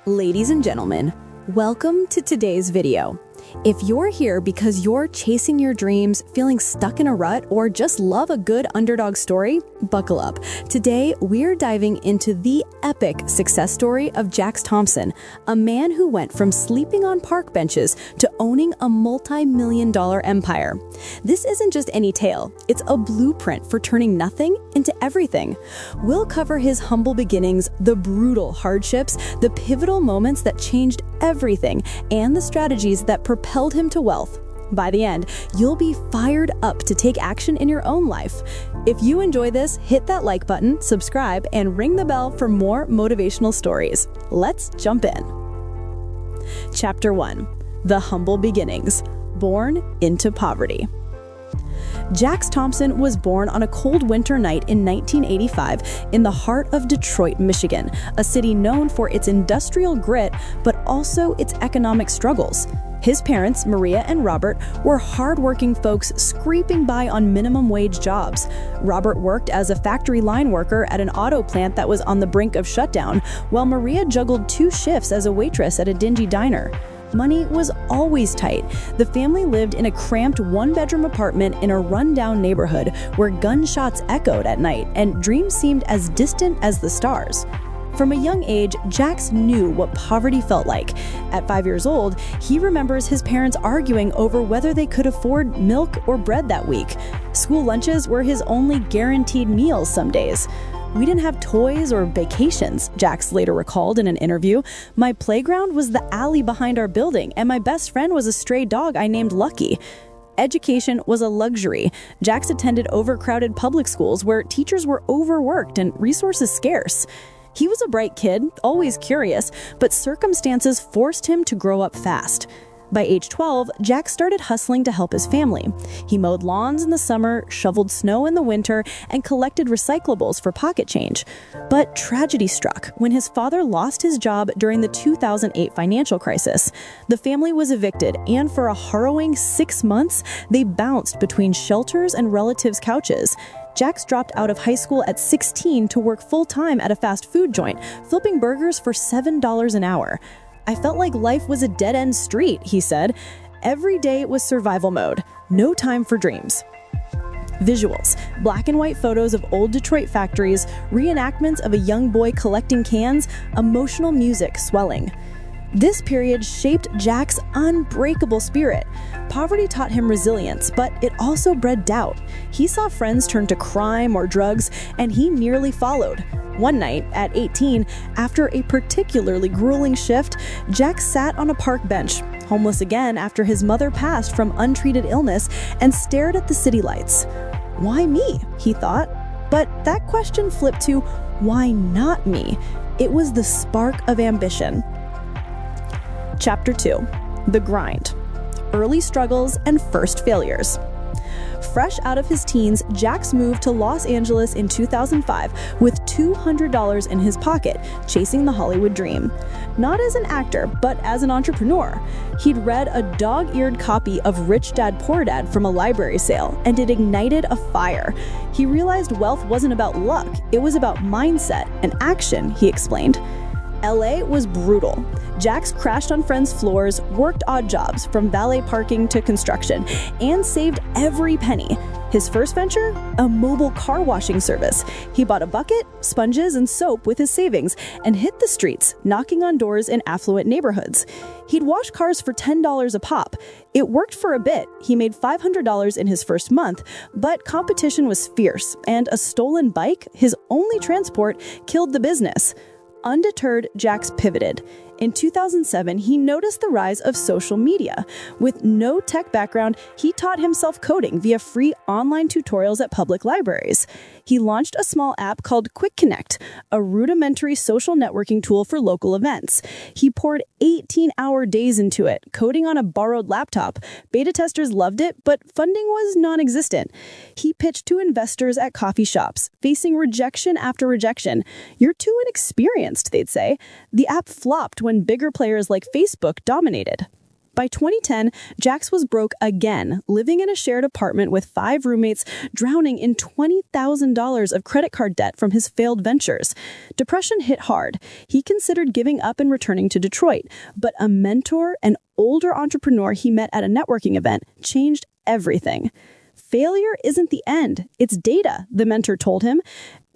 Ladies and gentlemen, welcome to today's video. If you're here because you're chasing your dreams, feeling stuck in a rut, or just love a good underdog story, buckle up. Today, we're diving into the epic success story of Jacques Thompson, a man who went from sleeping on park benches to owning a multi-million-dollar empire. This isn't just any tale, it's a blueprint for turning nothing into everything. We'll cover his humble beginnings, the brutal hardships, the pivotal moments that changed everything, and the strategies that propelled him to wealth. By the end, you'll be fired up to take action in your own life. If you enjoy this, hit that like button, subscribe, and ring the bell for more motivational stories. Let's jump in. Chapter 1. The Humble Beginnings. Born into Poverty. Jacques Thompson was born on a cold winter night in 1985 in the heart of Detroit, Michigan, a city known for its industrial grit but also its economic struggles. His parents, Maria and Robert, were hardworking folks scraping by on minimum wage jobs. Robert worked as a factory line worker at an auto plant that was on the brink of shutdown, while Maria juggled 2 shifts as a waitress at a dingy diner. Money was always tight. The family lived in a cramped 1-bedroom apartment in a rundown neighborhood where gunshots echoed at night and dreams seemed as distant as the stars. From a young age, Jacques knew what poverty felt like. At 5 years old, he remembers his parents arguing over whether they could afford milk or bread that week. School lunches were his only guaranteed meals some days. "We didn't have toys or vacations," Jacques later recalled in an interview. "My playground was the alley behind our building, and my best friend was a stray dog I named Lucky." Education was a luxury. Jacques attended overcrowded public schools where teachers were overworked and resources scarce. He was a bright kid, always curious, but circumstances forced him to grow up fast. By age 12, Jacques started hustling to help his family. He mowed lawns in the summer, shoveled snow in the winter, and collected recyclables for pocket change. But tragedy struck when his father lost his job during the 2008 financial crisis. The family was evicted, and for a harrowing 6 months, they bounced between shelters and relatives' couches. Jacques dropped out of high school at 16 to work full-time at a fast food joint, flipping burgers for $7 an hour. "I felt like life was a dead-end street," he said. "Every day was survival mode, no time for dreams." Visuals: black and white photos of old Detroit factories, reenactments of a young boy collecting cans, emotional music swelling. This period shaped Jacques' unbreakable spirit. Poverty taught him resilience, but it also bred doubt. He saw friends turn to crime or drugs, and he nearly followed. One night, at 18, after a particularly grueling shift, Jacques sat on a park bench, homeless again after his mother passed from untreated illness, and stared at the city lights. "Why me?" he thought. But that question flipped to, "Why not me?" It was the spark of ambition. Chapter 2. The Grind. Early Struggles and First Failures. Fresh out of his teens, Jacques moved to Los Angeles in 2005 with $200 in his pocket, chasing the Hollywood dream. Not as an actor, but as an entrepreneur. He'd read a dog-eared copy of Rich Dad Poor Dad from a library sale, and it ignited a fire. He realized wealth wasn't about luck, it was about mindset and action, he explained. LA was brutal. Jacques crashed on friends' floors, worked odd jobs from valet parking to construction, and saved every penny. His first venture? A mobile car washing service. He bought a bucket, sponges, and soap with his savings and hit the streets, knocking on doors in affluent neighborhoods. He'd wash cars for $10 a pop. It worked for a bit. He made $500 in his first month, but competition was fierce, and a stolen bike, his only transport, killed the business. Undeterred, Jacques pivoted. In 2007, he noticed the rise of social media. With no tech background, he taught himself coding via free online tutorials at public libraries. He launched a small app called Quick Connect, a rudimentary social networking tool for local events. He poured 18-hour days into it, coding on a borrowed laptop. Beta testers loved it, but funding was non-existent. He pitched to investors at coffee shops, facing rejection after rejection. "You're too inexperienced," they'd say. The app flopped when bigger players like Facebook dominated. By 2010, Jacques was broke again, living in a shared apartment with 5 roommates, drowning in $20,000 of credit card debt from his failed ventures. Depression hit hard. He considered giving up and returning to Detroit, but a mentor, an older entrepreneur he met at a networking event, changed everything. Failure isn't the end, it's data, the mentor told him.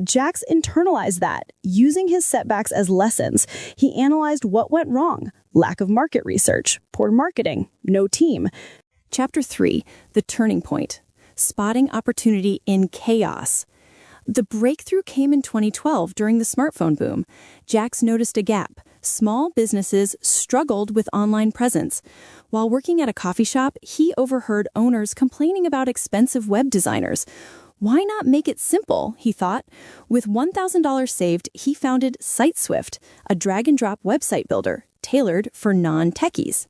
Jacques internalized that, using his setbacks as lessons. He analyzed what went wrong: lack of market research, poor marketing, no team. Chapter 3, The Turning Point. Spotting Opportunity in Chaos. The breakthrough came in 2012 during the smartphone boom. Jacques noticed a gap. Small businesses struggled with online presence. While working at a coffee shop, he overheard owners complaining about expensive web designers. Why not make it simple, he thought. With $1,000 saved, he founded SiteSwift, a drag-and-drop website builder tailored for non-techies.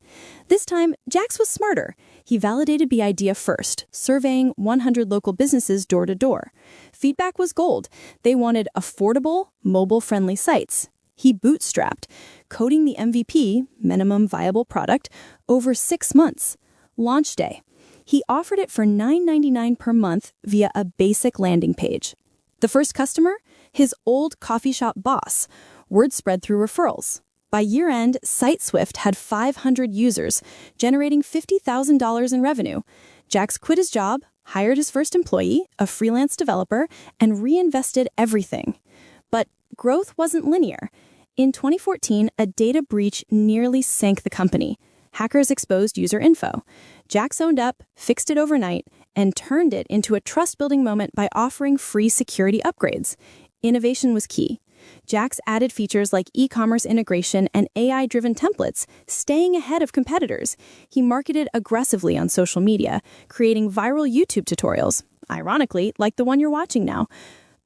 This time, Jacques was smarter. He validated the idea first, surveying 100 local businesses door to door. Feedback was gold. They wanted affordable, mobile-friendly sites. He bootstrapped, coding the MVP, minimum viable product, over 6 months. Launch day. He offered it for $9.99 per month via a basic landing page. The first customer? His old coffee shop boss. Word spread through referrals. By year-end, SiteSwift had 500 users, generating $50,000 in revenue. Jacques quit his job, hired his first employee, a freelance developer, and reinvested everything. But growth wasn't linear. In 2014, a data breach nearly sank the company. Hackers exposed user info. Jacques owned up, fixed it overnight, and turned it into a trust-building moment by offering free security upgrades. Innovation was key. Jacques added features like e-commerce integration and AI-driven templates, staying ahead of competitors. He marketed aggressively on social media, creating viral YouTube tutorials, ironically, like the one you're watching now.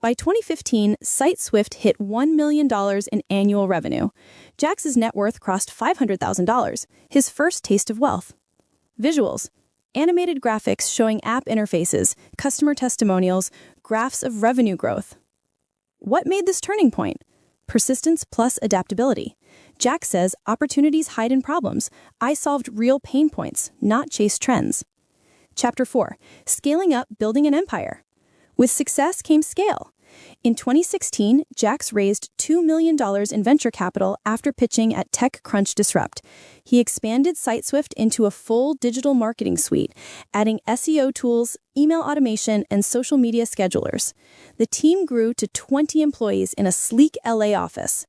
By 2015, SiteSwift hit $1 million in annual revenue. Jacques' net worth crossed $500,000, his first taste of wealth. Visuals. Animated graphics showing app interfaces, customer testimonials, graphs of revenue growth. What made this turning point? Persistence plus adaptability. Jacques says, opportunities hide in problems. I solved real pain points, not chased trends. Chapter 4. Scaling up, building an empire. With success came scale. In 2016, Jacques raised $2 million in venture capital after pitching at TechCrunch Disrupt. He expanded SiteSwift into a full digital marketing suite, adding SEO tools, email automation, and social media schedulers. The team grew to 20 employees in a sleek LA office.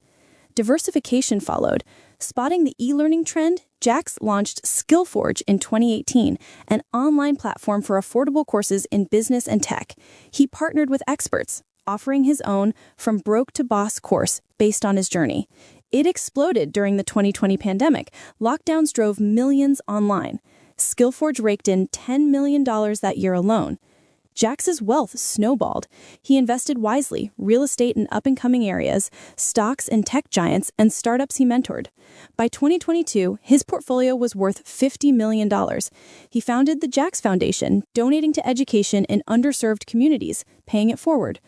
Diversification followed. Spotting the e-learning trend, Jacques launched SkillForge in 2018, an online platform for affordable courses in business and tech. He partnered with experts, offering his own From Broke to Boss course based on his journey. It exploded during the 2020 pandemic. Lockdowns drove millions online. SkillForge raked in $10 million that year alone. Jacques' wealth snowballed. He invested wisely, real estate in up-and-coming areas, stocks in tech giants, and startups he mentored. By 2022, his portfolio was worth $50 million. He founded the Jacques Foundation, donating to education in underserved communities, paying it forward.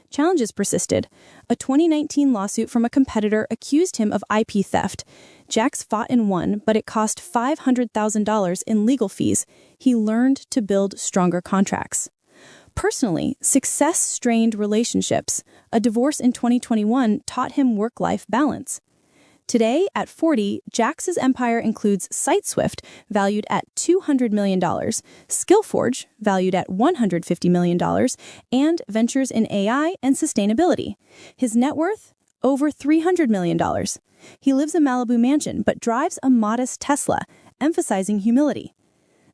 Challenges persisted. A 2019 lawsuit from a competitor accused him of IP theft. Jacques fought and won, but it cost $500,000 in legal fees. He learned to build stronger contracts. Personally, success strained relationships. A divorce in 2021 taught him work-life balance. Today, at 40, Jacques' empire includes SiteSwift, valued at $200 million, SkillForge, valued at $150 million, and ventures in AI and sustainability. His net worth? Over $300 million. He lives in Malibu mansion, but drives a modest Tesla, emphasizing humility.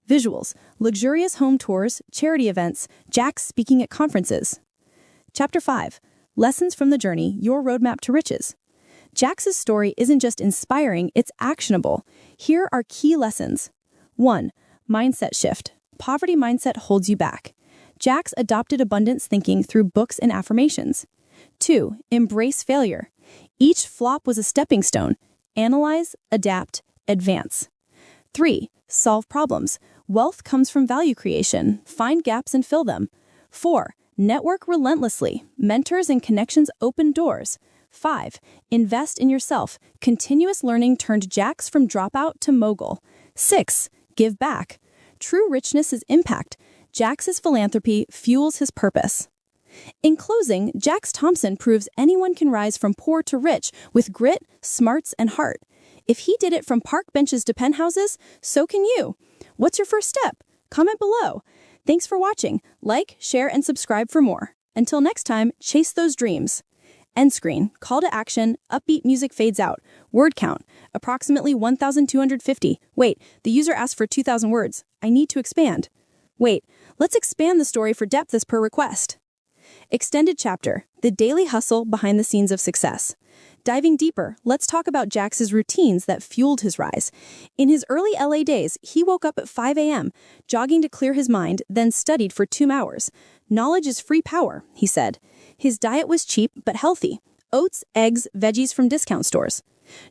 Visuals, luxurious home tours, charity events, Jacques speaking at conferences. Chapter 5. Lessons from the journey, your roadmap to riches. Jacques' story isn't just inspiring, it's actionable. Here are key lessons. 1. Mindset shift. Poverty mindset holds you back. Jacques adopted abundance thinking through books and affirmations. 2. Embrace failure. Each flop was a stepping stone. Analyze, adapt, advance. 3. Solve problems. Wealth comes from value creation. Find gaps and fill them. 4. Network relentlessly. Mentors and connections open doors. 5. Invest in yourself. Continuous learning turned Jacques from dropout to mogul. 6. Give back. True richness is impact. Jacques' philanthropy fuels his purpose. In closing, Jacques Thompson proves anyone can rise from poor to rich with grit, smarts, and heart. If he did it from park benches to penthouses, so can you. What's your first step? Comment below. Thanks for watching. Like, share, and subscribe for more. Until next time, chase those dreams. End screen. Call to action. Upbeat music fades out. Word count. Approximately 1,250. Wait, the user asked for 2,000 words. I need to expand. Wait, let's expand the story for depth as per request. Extended chapter. The daily hustle behind the scenes of success. Diving deeper, let's talk about Jacques' routines that fueled his rise. In his early LA days, he woke up at 5 a.m., jogging to clear his mind, then studied for 2 hours. Knowledge is free power, he said. His diet was cheap but healthy. Oats, eggs, veggies from discount stores.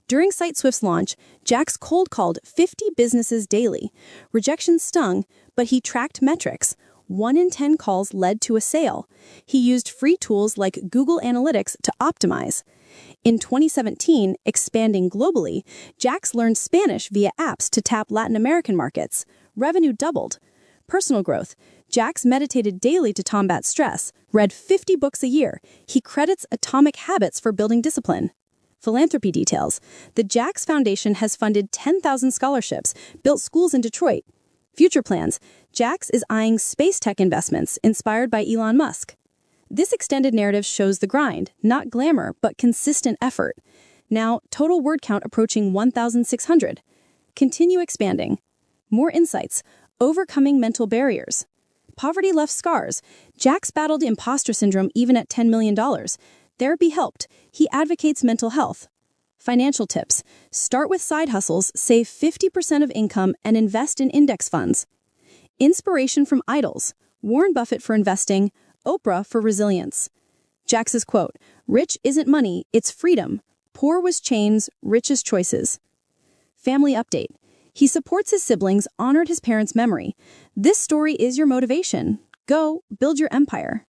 During SiteSwift's launch, Jacques cold-called 50 businesses daily. Rejection stung, but he tracked metrics. 1 in 10 calls led to a sale. He used free tools like Google Analytics to optimize. In 2017, expanding globally, Jacques learned Spanish via apps to tap Latin American markets. Revenue doubled. Personal growth. Jacques meditated daily to combat stress, read 50 books a year. He credits Atomic Habits for building discipline. Philanthropy details. The Jacques Foundation has funded 10,000 scholarships, built schools in Detroit. Future plans. Jacques is eyeing space tech investments inspired by Elon Musk. This extended narrative shows the grind, not glamour, but consistent effort. Now, total word count approaching 1,600. Continue expanding. More insights. Overcoming mental barriers. Poverty left scars. Jacques battled imposter syndrome even at $10 million. Therapy helped. He advocates mental health. Financial tips. Start with side hustles, save 50% of income, and invest in index funds. Inspiration from idols. Warren Buffett for investing, Oprah for resilience. Jacques' quote, "Rich isn't money, it's freedom. Poor was chains, rich is choices." Family update. He supports his siblings, honored his parents' memory. This story is your motivation. Go, build your empire.